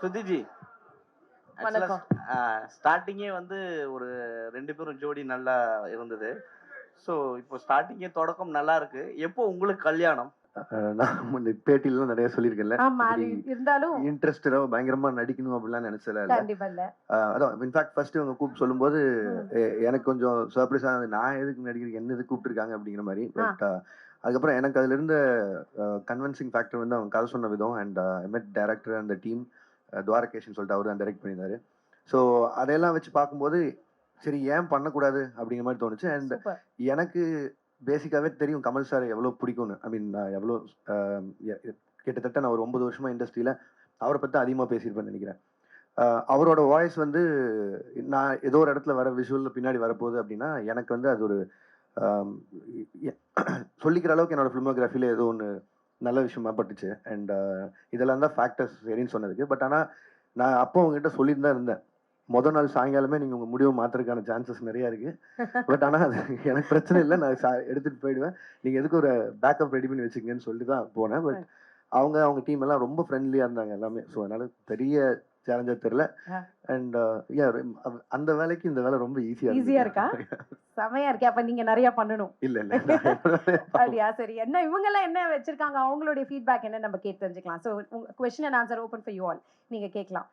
சுதிஜி, ஆக்சுவலா வணக்கம். ஸ்டார்ட்டிங்கே வந்து ஒரு 2 பேரும் ஜோடி நல்லா இருந்தது. ஸோ இப்போ ஸ்டார்ட்டிங்கே தொடக்கம் நல்லா இருக்கு. எப்போ உங்களுக்கு கல்யாணம்? நான் முன்ன பேட்டிலாம் நெறைய சொல்லியிருக்கேன்ல. ஆமா. இப்படி அது இருந்தாலும் இன்ட்ரஸ்டடா பயங்கரமா நடிக்கணும் அப்படிலாம் நெனச்சதே இல்ல. கண்டிப்பா இல்ல. அதான் இன்ஃபாக்ட் ஃபர்ஸ்ட் இவங்க கூப்பிட்டு சொல்லும்போது ம். எனக்கு கொஞ்சம் சர்ப்ரைஸா இருந்தது. நான் எதுக்கு நடிக்கிறதுக்கு என்ன எதுக்கு கூப்பிட்டுருக்காங்க அப்படிங்கிற மாரி. ஆ. பட் அதுக்கப்புறம் எனக்கு அதுல இருந்த கன்வின்சிங் ஃபேக்டர் வந்து அவங்க கதை சொன்ன விதம் அண்ட் ஐ மெட் டைரக்டர் அந்த டீம் துவாரகேஷ்னு சொல்லிட்டு அவர் தான் டைரக்ட் பண்ணியிருந்தாரு. ஸோ அதையெல்லாம் வச்சு பார்க்கும்போது சரி ஏன் பண்ணக்கூடாது அப்படிங்கிற மாதிரி தோணுச்சு. And super. எனக்கு பேசிக்காவே தெரியும் கமல் சார் எவ்வளோ பிடிக்கும்னு. ஐ மீன் நான் எவ்வளோ கிட்டத்தட்ட நான் ஒரு 9 வருஷமா இண்டஸ்ட்ரியில அவரை பத்தி அதிகமா பேசியிருப்பேன்னு நினைக்கிறேன். அவரோட வாய்ஸ் வந்து நான் ஏதோ ஒரு இடத்துல வர விஷுவல் பின்னாடி வரப்போகுது அப்படின்னா எனக்கு வந்து அது ஒரு ஆம், எ- சொல்லிக்கிற அளவுக்கு என்னோட ஃபிலிமோகிராஃபில ஏதோ ஒன்று நல்ல விஷயமா பட்டுச்சு. அண்ட் இதெல்லாம் தான் ஃபேக்டர்ஸ் சரின்னு சொன்னதுக்கு. பட் ஆனால் நான் அப்போ உங்ககிட்ட சொல்லிட்டு தான் இருந்தேன். முதல் நாள் சாயங்காலமே நீங்க உங்க முடிவை மாத்துறதுக்கான சான்சஸ் நிறைய இருக்கு. பட் ஆனா அது எனக்கு பிரச்சனை இல்லை. நான் எடுத்துட்டு போயிடுவேன். நீங்க எதுக்கு ஒரு பேக்கப் ரெடி பண்ணி வச்சுக்கங்கன்னு சொல்லிட்டு தான் போனேன். பட் அவங்க டீம் எல்லாம் ரொம்ப ஃப்ரெண்ட்லியா இருந்தாங்க எல்லாமே. ஸோ அதனால பெரிய சேலஞ்சா தெரியல. அண்ட் அந்த வேலைக்கு இந்த வேலை ரொம்ப ஈஸியா இருக்கா? செமையா இருக்கே. அப்ப நீங்க நிறைய பண்ணணும். இல்ல இல்ல அப்படியா? சரி. என்ன இவங்க எல்லாம் என்ன வச்சிருக்காங்க? அவங்களுடைய ஃபீட்பேக் என்ன நம்ம கேட்டு தெரிஞ்சுக்கலாம். So, question and answer open for you all. நீங்க கேட்கலாம்.